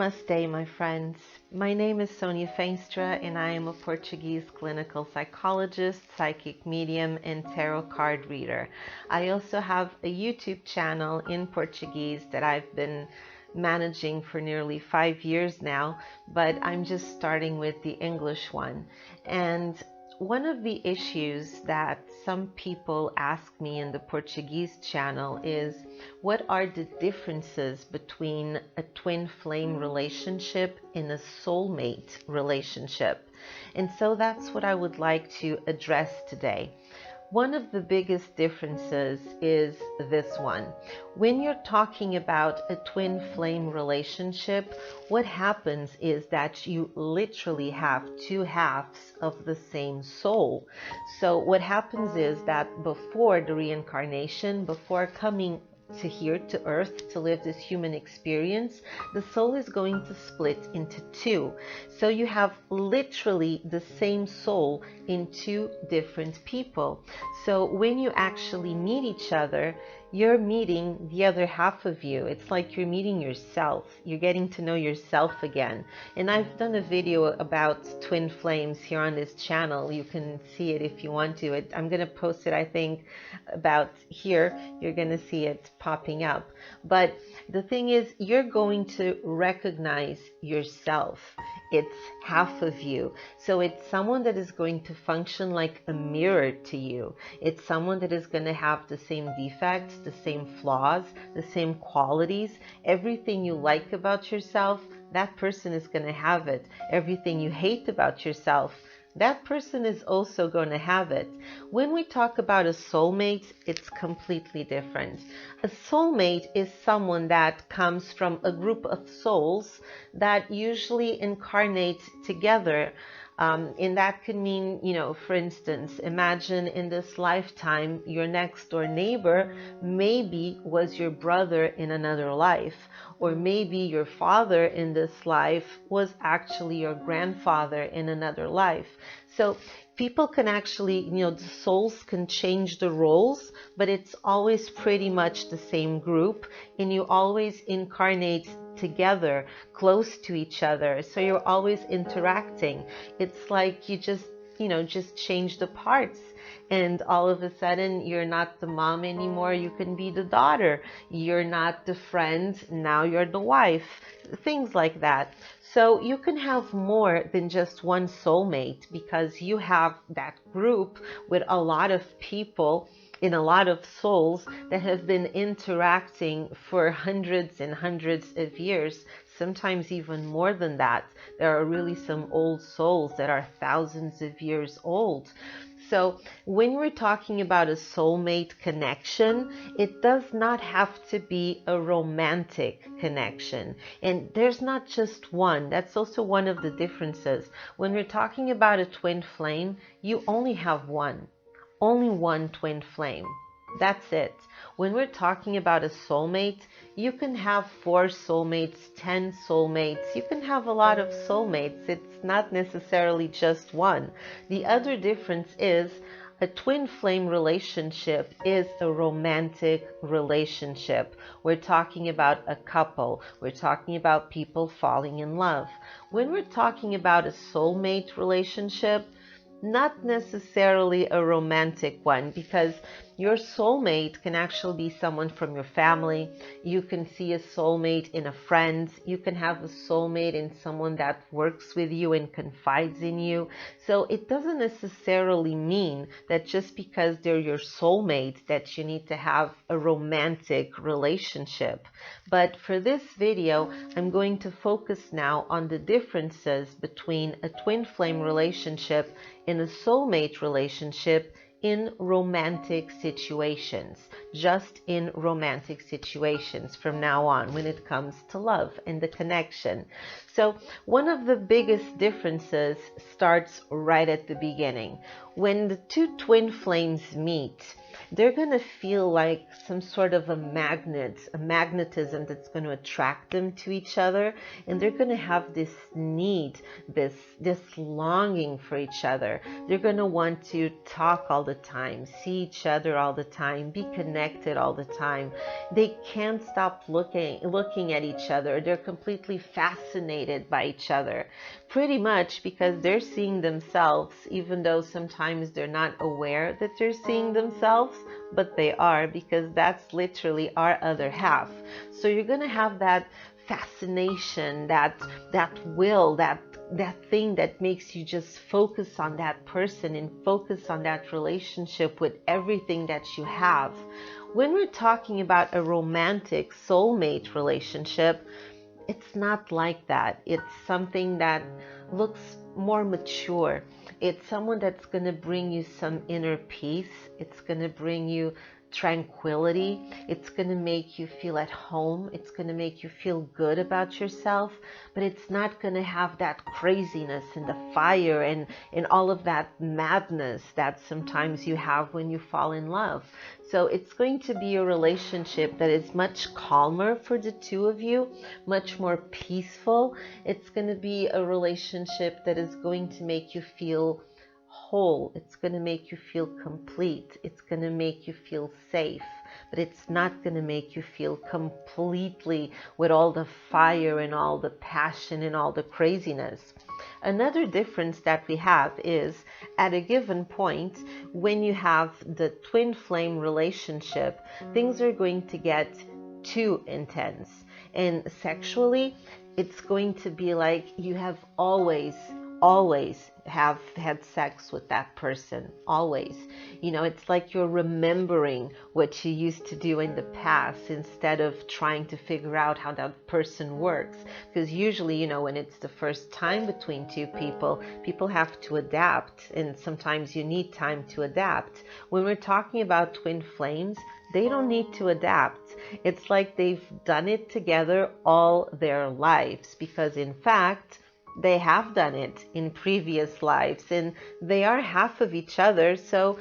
Namaste, my friends. My name is Sónia Veenstra, and I am a Portuguese clinical psychologist, psychic medium, and tarot card reader. I also have a YouTube channel in Portuguese that I've been managing for nearly 5 years now, but I'm just starting with the English one. And one of the issues that some people ask me in the Portuguese channel is, what are the differences between a twin flame relationship and a soulmate relationship? And so that's what I would like to address today. One of the biggest differences is this one. When you're talking about a twin flame relationship, what happens is that you literally have two halves of the same soul. So what happens is that before the reincarnation, before coming to here to earth to live this human experience, the soul is going to split into two. So you have literally the same soul in two different people. So when you actually meet each other, you're meeting the other half of you. It's like you're meeting yourself. You're getting to know yourself again. And I've done a video about twin flames here on this channel. You can see it if you want to. I'm going to post it, I think, about here. You're going to see it popping up. But the thing is, you're going to recognize yourself. It's half of you. So it's someone that is going to function like a mirror to you. It's someone that is going to have the same defects, the same flaws, the same qualities. Everything you like about yourself, that person is going to have it. Everything you hate about yourself, that person is also going to have it. When we talk about a soulmate, it's completely different. A soulmate is someone that comes from a group of souls that usually incarnate together. And that could mean, for instance, imagine in this lifetime, your next door neighbor maybe was your brother in another life, or maybe your father in this life was actually your grandfather in another life. So people can actually, the souls can change the roles, but it's always pretty much the same group, and you always incarnate together, close to each other. So you're always interacting. It's like you just change the parts. And all of a sudden, you're not the mom anymore. You can be the daughter. You're not the friend. Now you're the wife. Things like that. So you can have more than just one soulmate, because you have that group with a lot of people in a lot of souls that have been interacting for hundreds and hundreds of years, sometimes even more than that. There are really some old souls that are thousands of years old. So when we're talking about a soulmate connection, it does not have to be a romantic connection. And there's not just one. That's also one of the differences. When we're talking about a twin flame, you only have one. Only one twin flame. That's it. When we're talking about a soulmate, you can have 4 soulmates, 10 soulmates. You can have a lot of soulmates. It's not necessarily just one. The other difference is a twin flame relationship is a romantic relationship. We're talking about a couple. We're talking about people falling in love. When we're talking about a soulmate relationship, not necessarily a romantic one, because your soulmate can actually be someone from your family. You can see a soulmate in a friend. You can have a soulmate in someone that works with you and confides in you. So it doesn't necessarily mean that just because they're your soulmate that you need to have a romantic relationship. But for this video, I'm going to focus now on the differences between a twin flame relationship and a soulmate relationship in romantic situations, just in romantic situations from now on when it comes to love and the connection. So one of the biggest differences starts right at the beginning. When the two twin flames meet, they're going to feel like some sort of a magnetism that's going to attract them to each other, and they're going to have this need, this longing for each other. They're going to want to talk all the time, see each other all the time, be connected all the time. They can't stop looking at each other. They're completely fascinated by each other, pretty much because they're seeing themselves, even though sometimes they're not aware that they're seeing themselves, but they are, because that's literally our other half. So you're going to have that fascination, that will, that thing that makes you just focus on that person and focus on that relationship with everything that you have. When we're talking about a romantic soulmate relationship, it's not like that. It's something that looks more mature. It's someone that's going to bring you some inner peace. It's going to bring you tranquility. It's going to make you feel at home. It's going to make you feel good about yourself, but it's not going to have that craziness and the fire and all of that madness that sometimes you have when you fall in love. So it's going to be a relationship that is much calmer for the two of you, much more peaceful. It's going to be a relationship that is going to make you feel whole. It's going to make you feel complete. It's going to make you feel safe, but it's not going to make you feel completely with all the fire and all the passion and all the craziness. Another difference that we have is at a given point, when you have the twin flame relationship, things are going to get too intense. And sexually, it's going to be like you have always have had sex with that person, always. You know, it's like you're remembering what you used to do in the past instead of trying to figure out how that person works. Because usually, you know, when it's the first time between two people, people have to adapt, and sometimes you need time to adapt. When we're talking about twin flames, they don't need to adapt. It's like they've done it together all their lives, because in fact, they have done it in previous lives and they are half of each other. So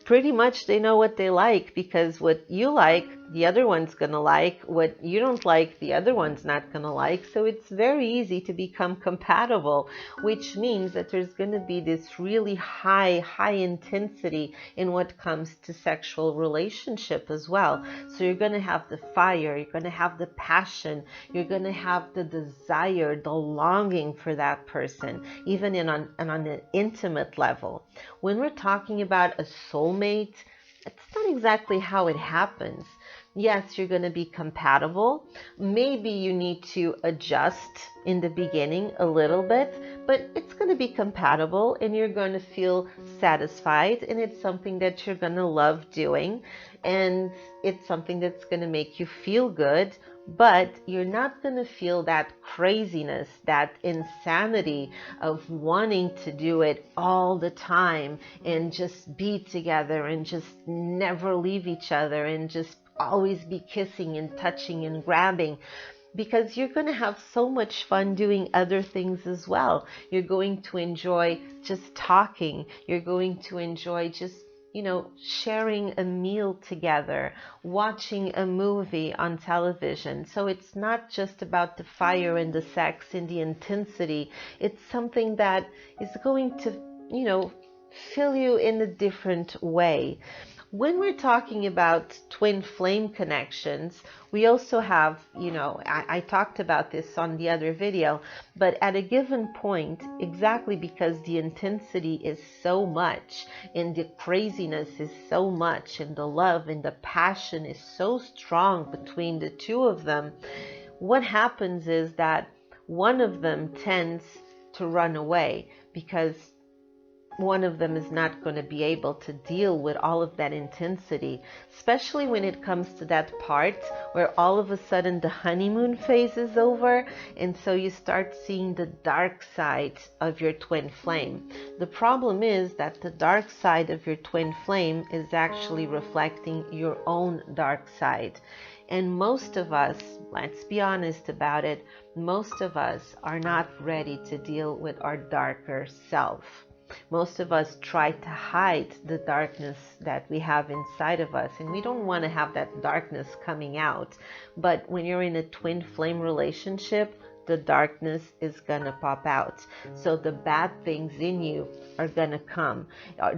pretty much they know what they like, because what you like, the other one's going to like. What you don't like, the other one's not going to like. So it's very easy to become compatible, which means that there's going to be this really high intensity in what comes to sexual relationship as well. So you're going to have the fire, you're going to have the passion, you're going to have the desire, the longing for that person, even on an intimate level. When we're talking about a soulmate, it's not exactly how it happens. Yes, you're going to be compatible. Maybe you need to adjust in the beginning a little bit, but it's going to be compatible and you're going to feel satisfied, and it's something that you're going to love doing, and it's something that's going to make you feel good. But you're not going to feel that craziness, that insanity of wanting to do it all the time and just be together and just never leave each other and just always be kissing and touching and grabbing, because you're going to have so much fun doing other things as well. You're going to enjoy just talking. You're going to enjoy just, you know, sharing a meal together, watching a movie on television. So it's not just about the fire and the sex and the intensity. It's something that is going to, you know, fill you in a different way. When we're talking about twin flame connections, we also have, you know, I talked about this on the other video, but at a given point, exactly because the intensity is so much and the craziness is so much and the love and the passion is so strong between the two of them, what happens is that one of them tends to run away, because one of them is not going to be able to deal with all of that intensity, especially when it comes to that part where all of a sudden the honeymoon phase is over, and so you start seeing the dark side of your twin flame. The problem is that the dark side of your twin flame is actually reflecting your own dark side. And most of us, let's be honest about it, most of us are not ready to deal with our darker self. Most of us try to hide the darkness that we have inside of us, and we don't want to have that darkness coming out. But when you're in a twin flame relationship, the darkness is gonna pop out. So the bad things in you are gonna come.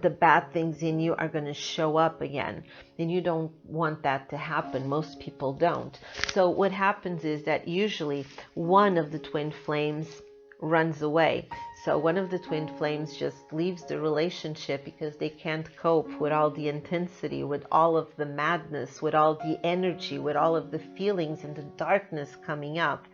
The bad things in you are gonna show up again. And you don't want that to happen. Most people don't. So what happens is that usually one of the twin flames runs away. So one of the twin flames just leaves the relationship because they can't cope with all the intensity, with all of the madness, with all the energy, with all of the feelings and the darkness coming up.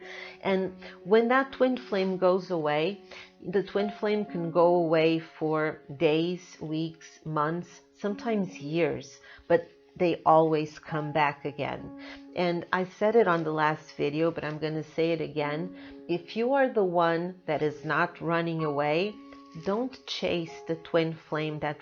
And when that twin flame goes away, the twin flame can go away for days, weeks, months, sometimes years, but they always come back again. And I said it on the last video, but I'm going to say it again. If you are the one that is not running away, don't chase the twin flame that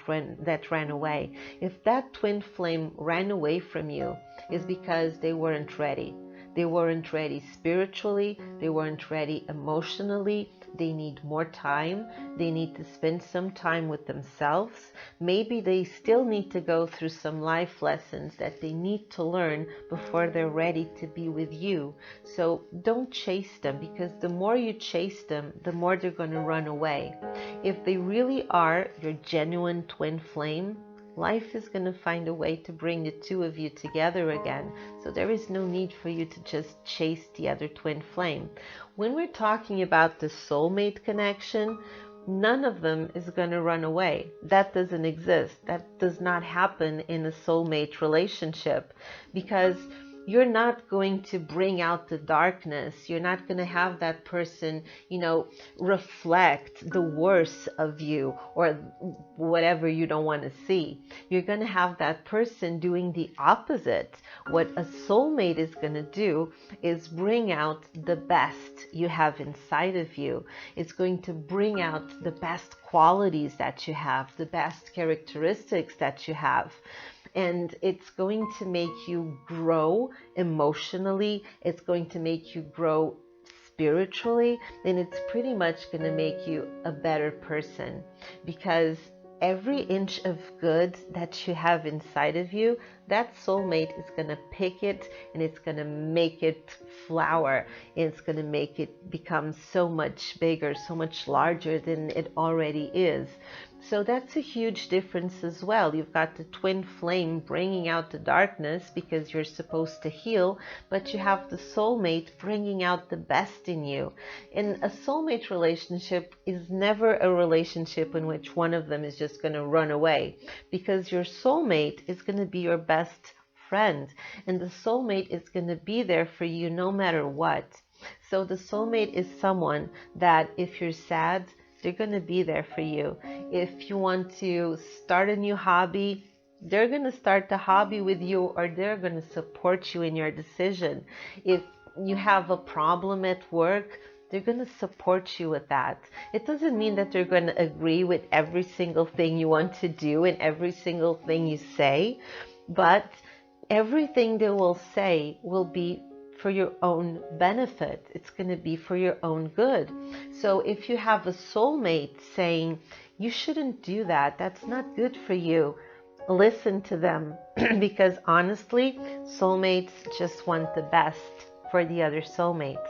ran away. If that twin flame ran away from you, it's because they weren't ready. They weren't ready spiritually. They weren't ready emotionally. They need more time. They need to spend some time with themselves. Maybe they still need to go through some life lessons that they need to learn before they're ready to be with you. So don't chase them, because the more you chase them, the more they're going to run away. If they really are your genuine twin flame, life is going to find a way to bring the two of you together again. So there is no need for you to just chase the other twin flame. When we're talking about the soulmate connection, none of them is going to run away. That doesn't exist. That does not happen in a soulmate relationship, because you're not going to bring out the darkness. You're not going to have that person, reflect the worst of you or whatever you don't want to see. You're going to have that person doing the opposite. What a soulmate is going to do is bring out the best you have inside of you. It's going to bring out the best qualities that you have, the best characteristics that you have. And it's going to make you grow emotionally. It's going to make you grow spiritually. And it's pretty much going to make you a better person, because every inch of good that you have inside of you, that soulmate is going to pick it and it's going to make it flower. It's going to make it become so much bigger, so much larger than it already is. So that's a huge difference as well. You've got the twin flame bringing out the darkness because you're supposed to heal, but you have the soulmate bringing out the best in you. And a soulmate relationship is never a relationship in which one of them is just going to run away, because your soulmate is going to be your best friend, and the soulmate is going to be there for you no matter what. So the soulmate is someone that if you're sad, they're going to be there for you. If you want to start a new hobby, they're going to start the hobby with you, or they're going to support you in your decision. If you have a problem at work, they're going to support you with that. It doesn't mean that they're going to agree with every single thing you want to do and every single thing you say, but everything they will say will be for your own benefit. It's going to be for your own good. So if you have a soulmate saying, you shouldn't do that, that's not good for you, listen to them, because honestly, soulmates just want the best for the other soulmate.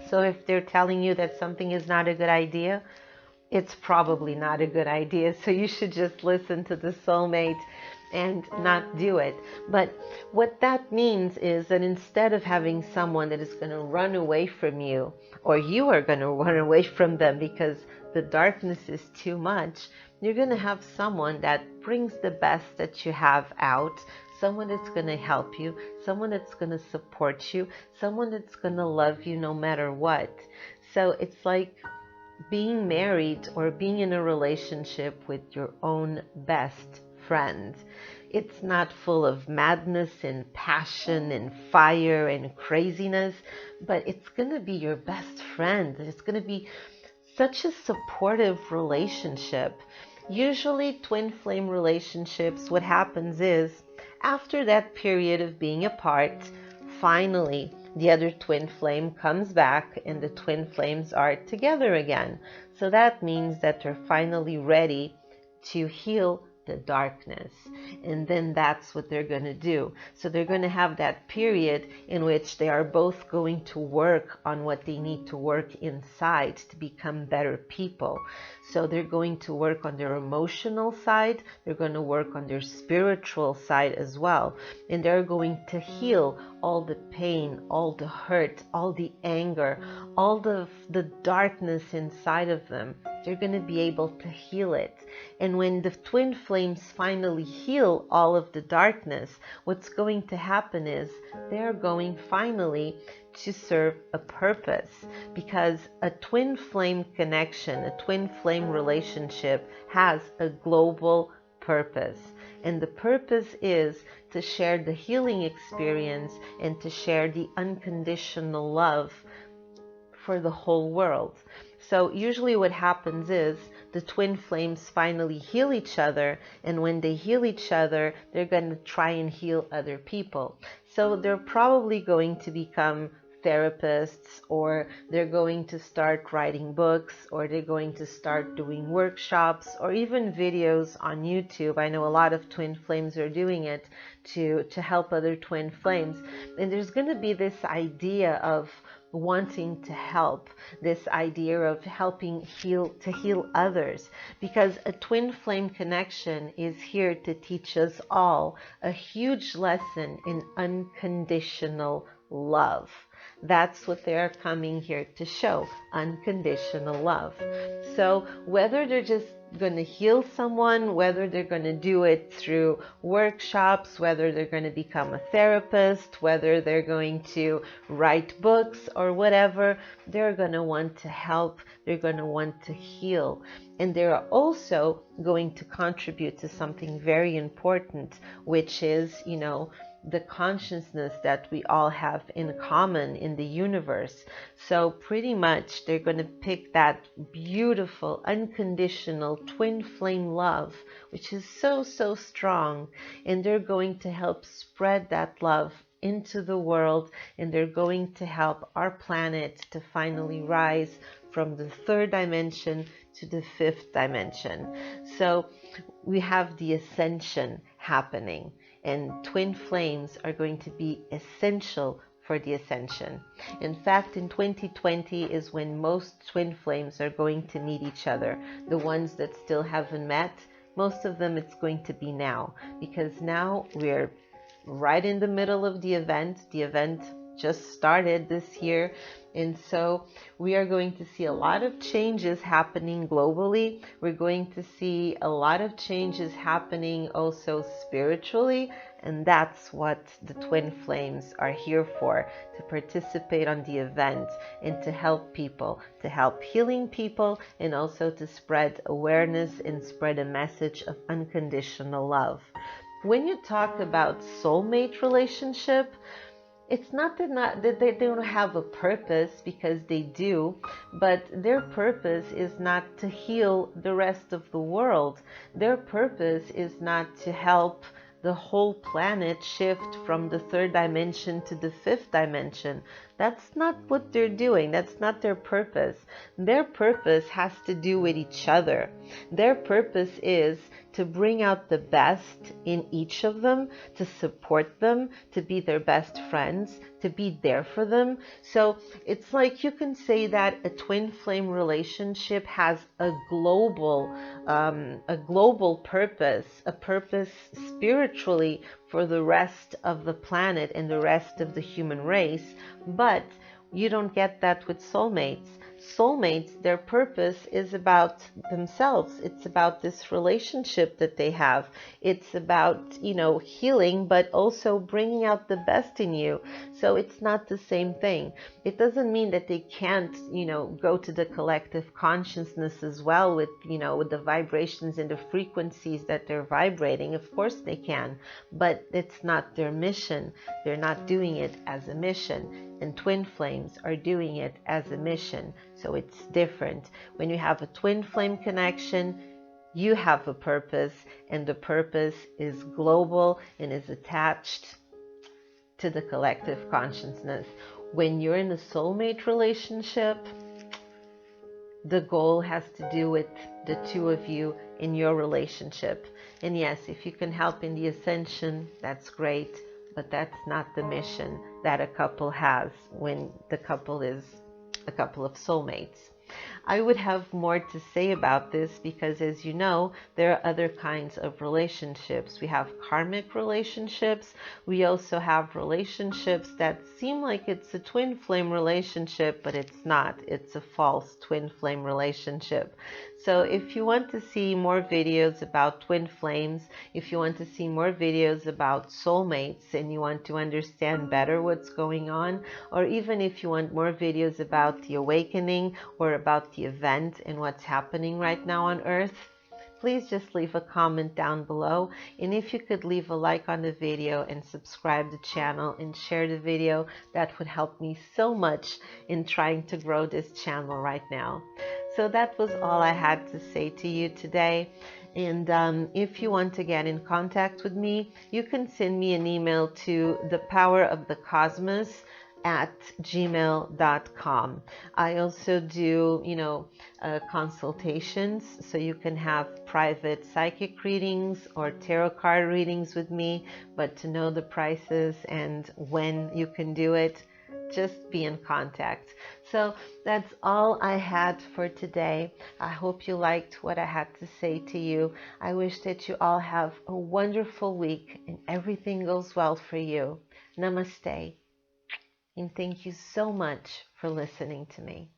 So if they're telling you that something is not a good idea, it's probably not a good idea. So you should just listen to the soulmate and not do it. But what that means is that instead of having someone that is going to run away from you, or you are going to run away from them because the darkness is too much, you're going to have someone that brings the best that you have out, someone that's going to help you, someone that's going to support you, someone that's going to love you no matter what. So it's like being married or being in a relationship with your own best friend. It's not full of madness and passion and fire and craziness, but it's going to be your best friend. It's going to be such a supportive relationship. Usually twin flame relationships, what happens is after that period of being apart, finally the other twin flame comes back and the twin flames are together again. So that means that they're finally ready to heal the darkness. And then that's what they're going to do. So they're going to have that period in which they are both going to work on what they need to work inside to become better people. So they're going to work on their emotional side, they're going to work on their spiritual side as well, and they're going to heal all the pain, all the hurt, all the anger, all the darkness inside of them. They're going to be able to heal it. And when the twin flames finally heal all of the darkness, what's going to happen is they're going finally to serve a purpose, because a twin flame connection, a twin flame relationship has a global purpose. And the purpose is to share the healing experience and to share the unconditional love for the whole world. So usually what happens is the twin flames finally heal each other, and when they heal each other, they're going to try and heal other people. So they're probably going to become therapists, or they're going to start writing books, or they're going to start doing workshops, or even videos on YouTube. I know a lot of twin flames are doing it to help other twin flames. And there's going to be this idea of wanting to help, this idea of helping to heal others, because a twin flame connection is here to teach us all a huge lesson in unconditional love. That's what they're coming here to show, unconditional love. So whether they're just going to heal someone, whether they're going to do it through workshops, whether they're going to become a therapist, whether they're going to write books or whatever, they're going to want to help, they're going to want to heal. And they're also going to contribute to something very important, which is, the consciousness that we all have in common in the universe. So pretty much they're going to pick that beautiful, unconditional twin flame love, which is so, so strong, and they're going to help spread that love into the world, and they're going to help our planet to finally rise from the third dimension to the fifth dimension. So we have the ascension happening, and twin flames are going to be essential for the ascension. In fact, in 2020 is when most twin flames are going to meet each other. The ones that still haven't met, most of them it's going to be now, because now we're right in the middle of the event. The event just started this year, and so we are going to see a lot of changes happening globally. We're going to see a lot of changes happening also spiritually, and that's what the twin flames are here for, to participate on the event and to help people, to help healing people, and also to spread awareness and spread a message of unconditional love. When you talk about soulmate relationship, it's not that they don't have a purpose, because they do, but their purpose is not to heal the rest of the world. Their purpose is not to help the whole planet shift from the third dimension to the fifth dimension. That's not what they're doing. That's not their purpose. Their purpose has to do with each other. Their purpose is to bring out the best in each of them, to support them, to be their best friends, to be there for them. So it's like you can say that a twin flame relationship has a global purpose, a purpose spiritually for the rest of the planet and the rest of the human race. But you don't get that with soulmates. Soulmates, their purpose is about themselves. It's about this relationship that they have. It's about, healing, but also bringing out the best in you. So it's not the same thing. It doesn't mean that they can't, go to the collective consciousness as well with, with the vibrations and the frequencies that they're vibrating. Of course they can, but it's not their mission. They're not doing it as a mission. And twin flames are doing it as a mission. So it's different. When you have a twin flame connection, you have a purpose, and the purpose is global and is attached to the collective consciousness. When you're in a soulmate relationship, the goal has to do with the two of you in your relationship. And yes, if you can help in the ascension, that's great, but that's not the mission that a couple has when the couple is a couple of soulmates. I would have more to say about this because, as you know, there are other kinds of relationships. We have karmic relationships. We also have relationships that seem like it's a twin flame relationship, but it's not. It's a false twin flame relationship. So if you want to see more videos about twin flames, if you want to see more videos about soulmates and you want to understand better what's going on, or even if you want more videos about the awakening or about the event and what's happening right now on Earth, please just leave a comment down below. And if you could leave a like on the video and subscribe to the channel and share the video, that would help me so much in trying to grow this channel right now. So that was all I had to say to you today. And if you want to get in contact with me, you can send me an email to thepowerofthecosmos@gmail.com. I also do, consultations, so you can have private psychic readings or tarot card readings with me. But to know the prices and when you can do it, just be in contact. So that's all I had for today. I hope you liked what I had to say to you. I wish that you all have a wonderful week and everything goes well for you. Namaste. And thank you so much for listening to me.